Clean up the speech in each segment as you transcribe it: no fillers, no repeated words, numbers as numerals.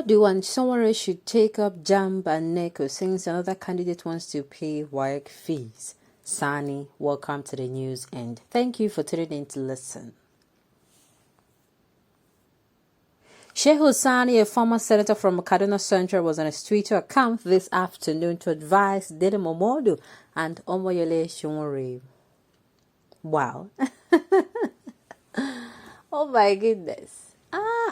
Momodu and Sowore should take up Jamb and Neko since another candidate wants to pay Waec fees. Sani, welcome to the news and thank you for tuning in to listen. Shehu Sani, a former senator from Kaduna Central, was on his Twitter account this afternoon to advise Dele Momodu and Omoyele Sowore. Wow. Oh my goodness.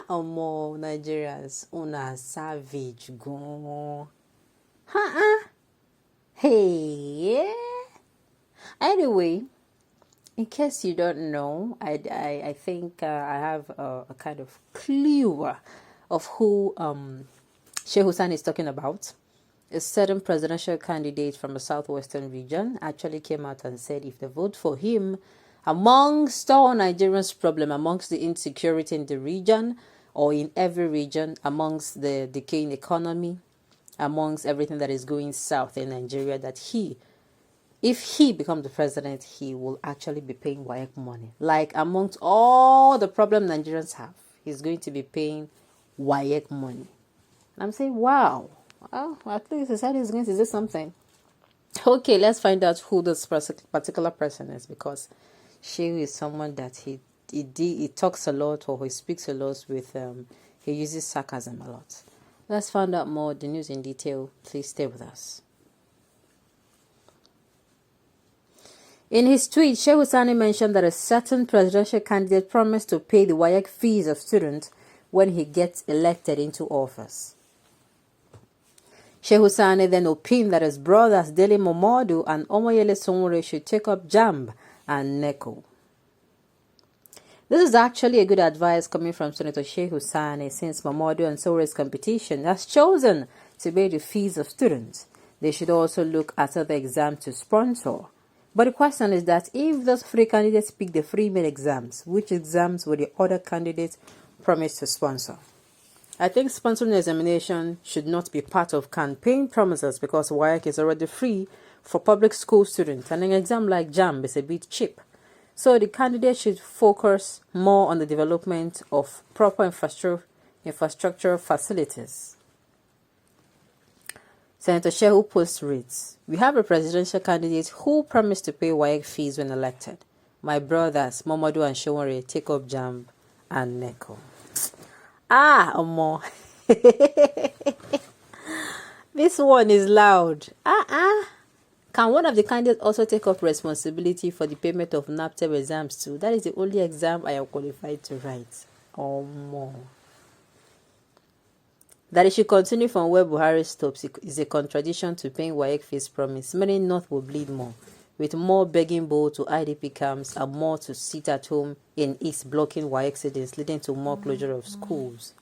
Omo, Nigerians, una savage go. Hey. Anyway, in case you don't know, I think I have a kind of clue of who Shehu Sani is talking about. A certain presidential candidate from the southwestern region actually came out and said if they vote for him, amongst all Nigerians' problem, amongst the insecurity in the region or in every region, amongst the decaying economy, amongst everything that is going south in Nigeria, that if he becomes the president, he will actually be paying Waec money. Like amongst all the problems Nigerians have, he's going to be paying Waec money. And I'm saying, wow, well, at least he said he's going to do something. Okay, let's find out who this particular person is, because she is someone that he talks a lot, or he speaks a lot with, he uses sarcasm a lot. Let's find out more, the news in detail. Please stay with us. In his tweet, Shehu Sani mentioned that a certain presidential candidate promised to pay the Waec fees of students when he gets elected into office. Shehu Sani then opined that his brothers Dele Momodu and Omoyele Sowore should take up Jamb and Neko. This is actually a good advice coming from Senator Shehu Sani, since Momodu and Sowore's competition has chosen to pay the fees of students. They should also look at other exams to sponsor. But the question is that if those three candidates pick the three main exams, which exams will the other candidates promise to sponsor? I think sponsoring examination should not be part of campaign promises, because Waec is already free for public school students, and an exam like JAMB is a bit cheap. So the candidate should focus more on the development of proper infrastructure facilities. Senator Shehu Post reads, "We have a presidential candidate who promised to pay Waec fees when elected. My brothers, Momodu and Sowore, take up Jamb and Neko." Omo. This one is loud. Can one of the candidates also take up responsibility for the payment of NAPTEP exams too? That is the only exam I am qualified to write. Omo. That it should continue from where Buhari stops is a contradiction to paying Waec fees promise. Many North will bleed more, with more begging bowl to IDP camps and more to sit at home in East blocking Waec cities, leading to more closure of schools.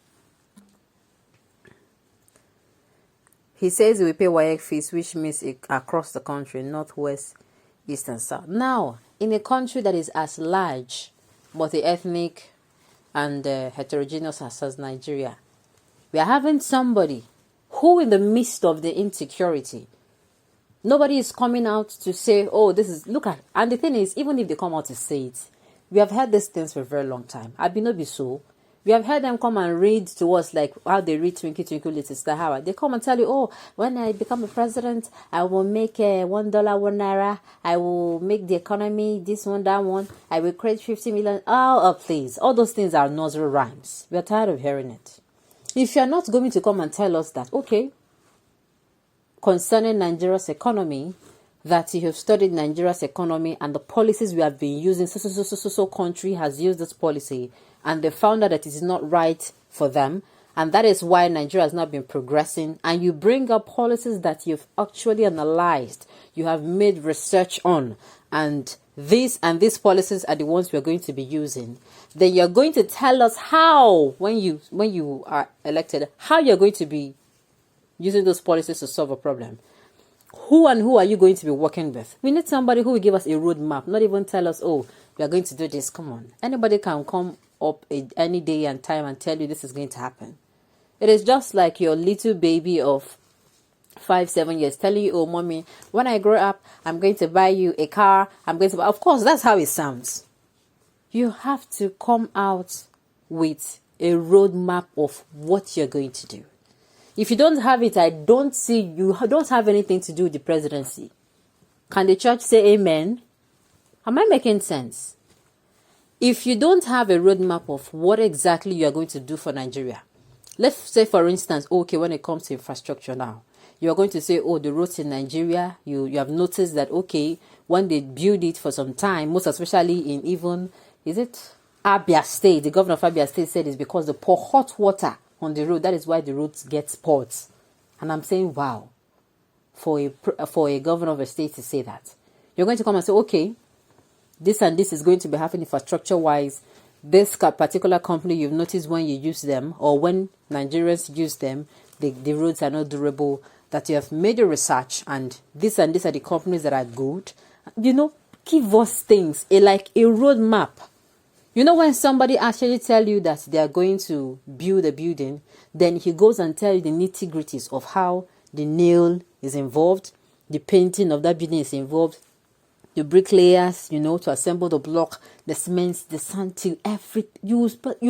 He says he will pay Waec fees, which means across the country, North, West, East and South. Now, in a country that is as large, multi-ethnic and heterogeneous as Nigeria, we are having somebody who, in the midst of the insecurity, nobody is coming out to say, oh, this is, look at, and the thing is, even if they come out to say it, we have heard these things for a very long time. Abinobi so. We have heard them come and read to us like how they read Twinkle Twinkle Little Star Howard. They come and tell you, oh, when I become a president, I will make $1, $1. I will make the economy this one, that one. I will create 50 million. Oh, please. All those things are nursery rhymes. We are tired of hearing it. If you are not going to come and tell us that, okay, concerning Nigeria's economy, that you have studied Nigeria's economy and the policies we have been using, so country has used this policy, and they found out that it is not right for them, and that is why Nigeria has not been progressing, and you bring up policies that you've actually analyzed, you have made research on, and these policies are the ones we are going to be using, then you're going to tell us how, when you are elected, how you're going to be using those policies to solve a problem. Who are you going to be working with? We need somebody who will give us a roadmap, not even tell us, oh, we are going to do this. Come on. Anybody can come up any day and time and tell you this is going to happen. It is just like your little baby of 5-7 years telling you, oh, mommy, when I grow up, I'm going to buy you a car. Of course, that's how it sounds. You have to come out with a roadmap of what you're going to do. If you don't have it, I don't see you don't have anything to do with the presidency. Can the church say amen? Am I making sense? If you don't have a roadmap of what exactly you are going to do for Nigeria, let's say, for instance, okay, when it comes to infrastructure now, you are going to say, oh, the roads in Nigeria, you have noticed that, okay, when they build it for some time, most especially in even, is it Abia State, the governor of Abia State said it's because they pour hot water on the road. That is why the roads get spoiled. And I'm saying, wow, for a governor of a state to say that. You're going to come and say, okay, this and this is going to be happening infrastructure-wise. This particular company, you've noticed when you use them or when Nigerians use them, the roads are not durable, that you have made a research and these are the companies that are good. You know, give us things, like a roadmap. You know, when somebody actually tell you that they are going to build a building, then he goes and tell you the nitty-gritties of how the nail is involved, the painting of that building is involved, the bricklayers, you know, to assemble the block, the cement, the sand, till you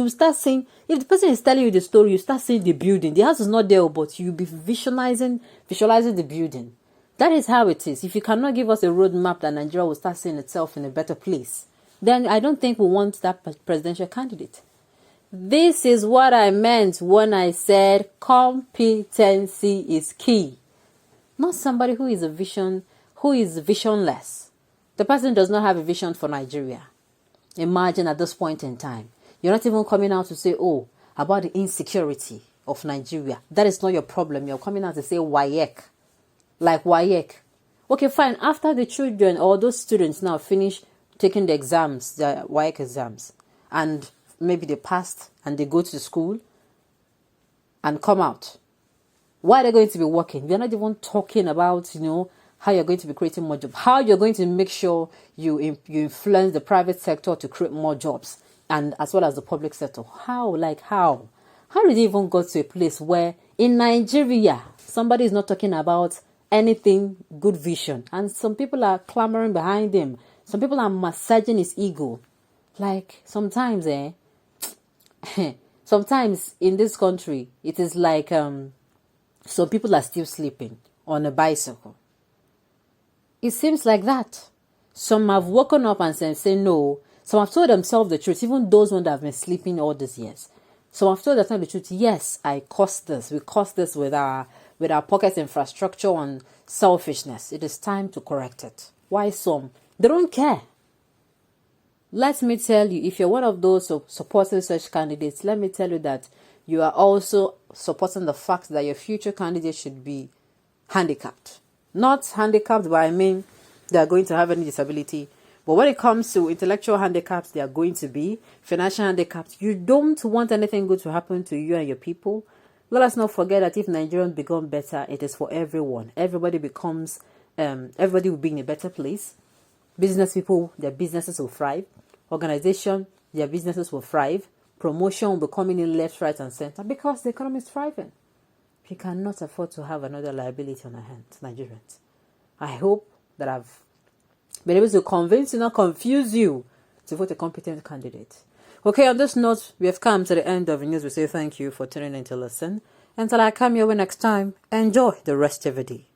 start saying, if the person is telling you the story, you start seeing the building. The house is not there, but you'll be visualizing the building. That is how it is. If you cannot give us a roadmap that Nigeria will start seeing itself in a better place, then I don't think we want that presidential candidate. This is what I meant when I said competency is key. Not somebody who is visionless. The person does not have a vision for Nigeria. Imagine at this point in time, you're not even coming out to say, oh, about the insecurity of Nigeria. That is not your problem. You're coming out to say Waec. Like Waec. Okay, fine. After the children or those students now finish taking the exams, the Waec exams, and maybe they passed and they go to school and come out, why are they going to be working? We're not even talking about, you know, how you're going to be creating more jobs, how you're going to make sure you influence the private sector to create more jobs, and as well as the public sector. How did you even go to a place where in Nigeria somebody is not talking about anything good vision, and some people are clamoring behind him, some people are massaging his ego? Like sometimes sometimes in this country it is like some people are still sleeping on a bicycle. It seems like that. Some have woken up and say no. Some have told themselves the truth, even those ones that have been sleeping all these years. Some have told themselves the truth. Yes, I caused this. We caused this with our pocket infrastructure and selfishness. It is time to correct it. Why some? They don't care. Let me tell you, if you're one of those supporting such candidates, let me tell you that you are also supporting the fact that your future candidate should be handicapped. Not handicapped, but I mean they are going to have any disability. But when it comes to intellectual handicaps, they are going to be financial handicaps. You don't want anything good to happen to you and your people. Let us not forget that if Nigerians become better, it is for everyone. Everybody will be in a better place. Business people, their businesses will thrive. Organization, their businesses will thrive. Promotion will be coming in left, right, and center because the economy is thriving. We cannot afford to have another liability on our hands, Nigerians. I hope that I've been able to convince you, not confuse you, to vote a competent candidate. Okay, on this note, we have come to the end of the news. We say thank you for tuning in to listen. Until I come your way next time, enjoy the rest of the day.